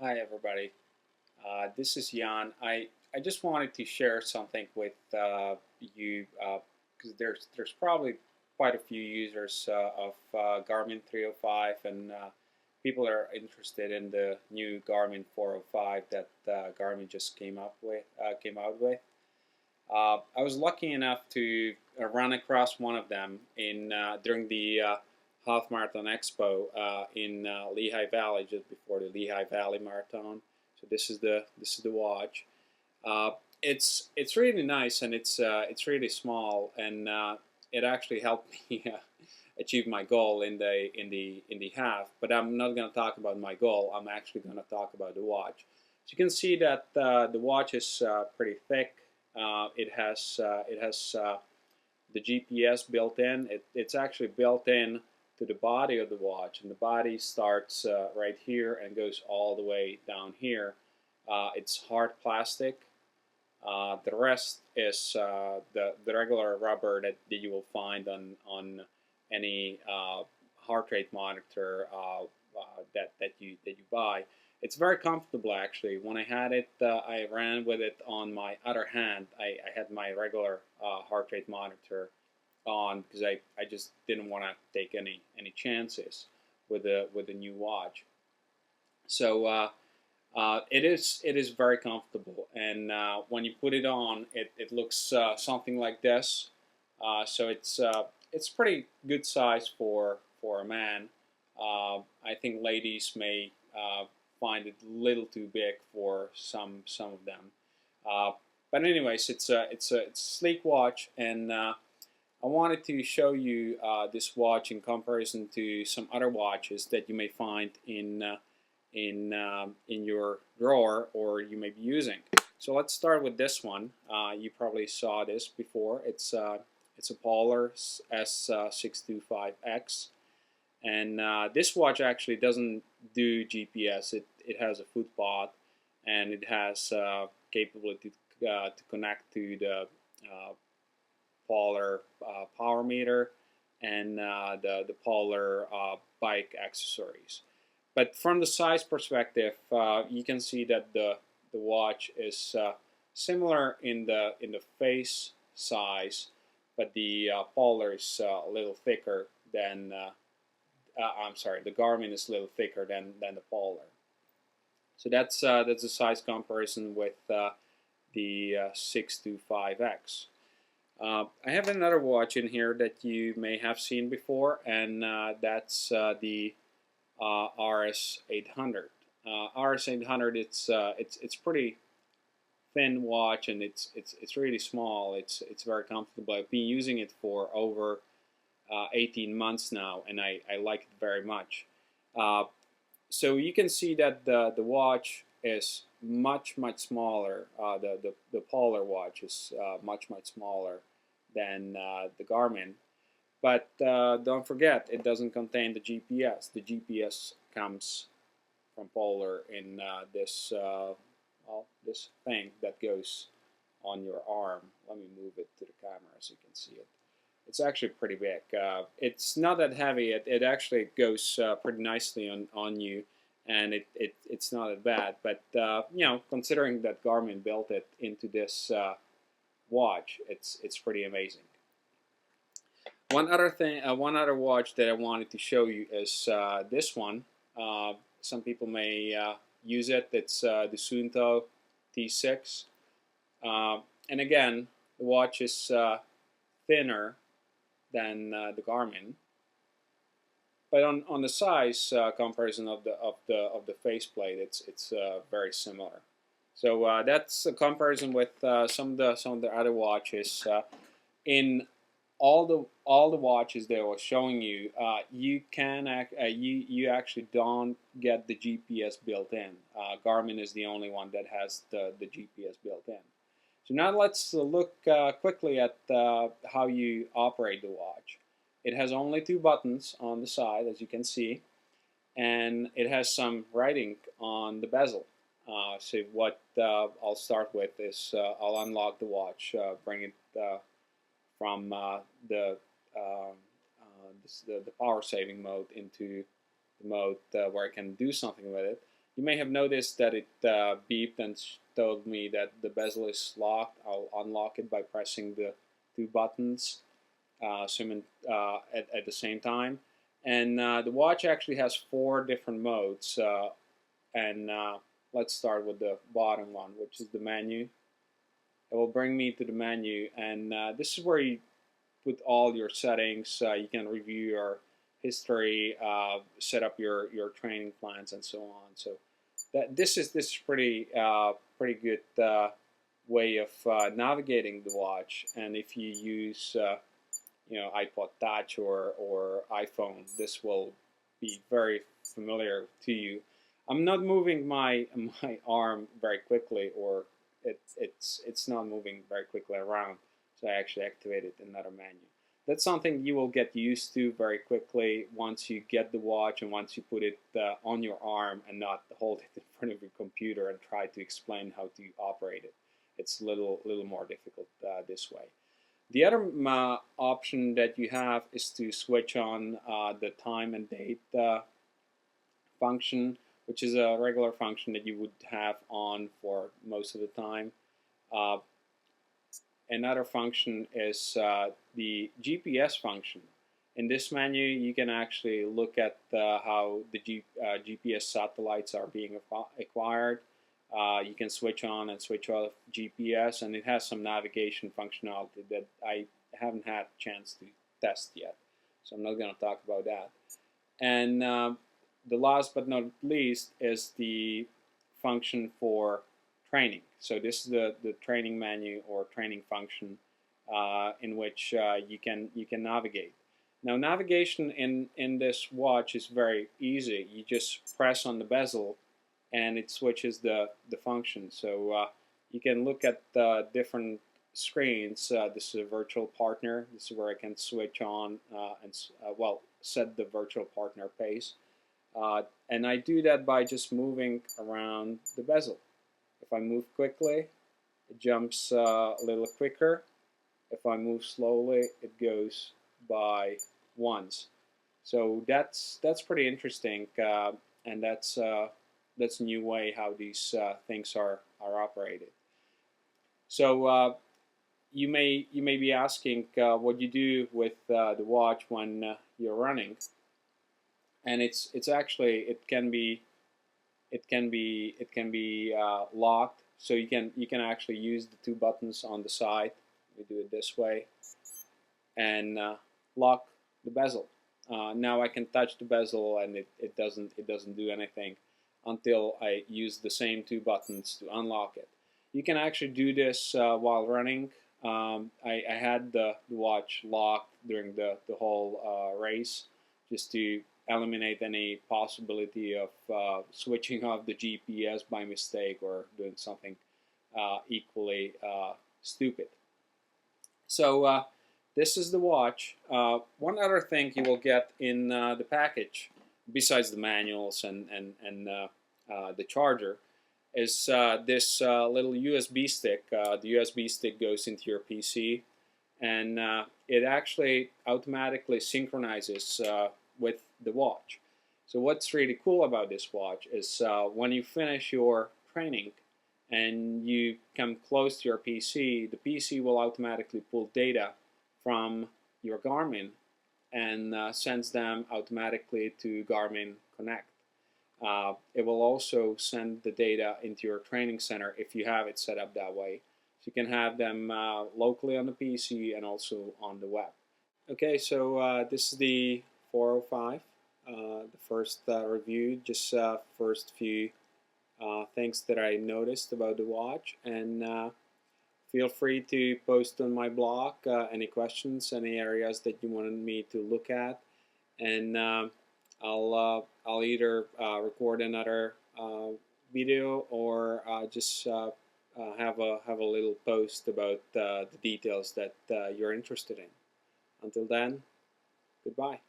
Hi everybody, this is Jan. I just wanted to share something with you because there's probably quite a few users of Garmin 305 and people are interested in the new Garmin 405 that Garmin just came out with. I was lucky enough to run across one of them in during the Half Marathon Expo in Lehigh Valley, just before the Lehigh Valley Marathon. So this is the watch. It's really nice and it's really small and it actually helped me achieve my goal in the half. But I'm not going to talk about my goal. I'm actually going to talk about the watch. So you can see that the watch is pretty thick. It has the GPS built in. It's actually built in to the body of the watch, and the body starts right here and goes all the way down here. It's hard plastic. The rest is the regular rubber that you will find on any heart rate monitor that you buy. It's very comfortable actually. When I had it, I ran with it on my other hand. I had my regular heart rate monitor on because I just didn't want to take any chances with a new watch. So it is very comfortable, and when you put it on, it looks something like this. So it's pretty good size for a man. I think ladies may find it a little too big for some of them. Uh, but anyways, it's a sleek watch, and I wanted to show you this watch in comparison to some other watches that you may find in your drawer or you may be using. So let's start with this one. You probably saw this before. It's a Polar S625X, and this watch actually doesn't do GPS. It has a foot pod, and it has capability to connect to the Polar power meter and the Polar bike accessories. But from the size perspective, you can see that the watch is similar in the face size, but the Polar is a little thicker than. I'm sorry, the Garmin is a little thicker than the Polar. So that's a size comparison with the 625X. I have another watch in here that you may have seen before, and that's the RS800. RS800, it's pretty thin watch, and it's really small. It's very comfortable. I've been using it for over 18 months now, and I like it very much. So you can see that the watch is much smaller. The Polar watch is much smaller than the Garmin. But don't forget, it doesn't contain the GPS. The GPS comes from Polar in this thing that goes on your arm. Let me move it to the camera so you can see it. It's actually pretty big. It's not that heavy. It actually goes pretty nicely on you, and it's not that bad. But considering that Garmin built it into this watch, it's pretty amazing. One other watch that I wanted to show you is this one. Some people may use it. It's the Suunto T6, and again, the watch is thinner than the Garmin, but on the size comparison of the faceplate, it's very similar. So that's a comparison with some of the other watches. In all the watches that I was showing you, you actually don't get the GPS built in. Garmin is the only one that has the GPS built in. So now let's look quickly at how you operate the watch. It has only two buttons on the side, as you can see, and it has some writing on the bezel. So what I'll start with is I'll unlock the watch, bring it from the power saving mode into the mode where I can do something with it. You may have noticed that it beeped and told me that the bezel is locked. I'll unlock it by pressing the two buttons at the same time. And the watch actually has 4 different modes. Let's start with the bottom one, which is the menu. It will bring me to the menu, and this is where you put all your settings. You can review your history, set up your training plans, and so on. So this is pretty good way of navigating the watch. And if you use iPod Touch or iPhone, this will be very familiar to you. I'm not moving my arm very quickly, or it's not moving very quickly around. So I actually activated another menu. That's something you will get used to very quickly once you get the watch and once you put it on your arm and not hold it in front of your computer and try to explain how to operate it. It's a little more difficult this way. The other option that you have is to switch on the time and date function, which is a regular function that you would have on for most of the time. Another function is the GPS function. In this menu, you can actually look at how the GPS satellites are being acquired. You can switch on and switch off GPS, and it has some navigation functionality that I haven't had a chance to test yet. So I'm not going to talk about that. And the last but not least is the function for training. So this is the training menu or training function in which you can navigate. Now navigation in this watch is very easy. You just press on the bezel and it switches the function. So you can look at different screens. This is a virtual partner. This is where I can switch on and set the virtual partner pace. And I do that by just moving around the bezel. If I move quickly, it jumps a little quicker. If I move slowly, it goes by ones. So that's pretty interesting, and that's a new way how these things are operated. So you may be asking what you do with the watch when you're running, and it's actually it can be locked. So you can actually use the 2 buttons on the side. We do it this way, and lock the bezel. Now I can touch the bezel and it doesn't do anything until I use the same 2 buttons to unlock it. You can actually do this while running. I had the watch locked during the whole race, just to eliminate any possibility of switching off the GPS by mistake or doing something equally stupid. So this is the watch. One other thing you will get in the package, besides the manuals and the charger, is this little USB stick. The USB stick goes into your PC, and it actually automatically synchronizes with the watch. So what's really cool about this watch is when you finish your training and you come close to your PC, the PC will automatically pull data from your Garmin and sends them automatically to Garmin Connect. It will also send the data into your training center if you have it set up that way. So you can have them locally on the PC and also on the web. Okay, so this is the 405, the first review, just first few things that I noticed about the watch, and feel free to post on my blog any questions, any areas that you wanted me to look at, and I'll either record another video or just have a little post about the details that you're interested in. Until then, goodbye.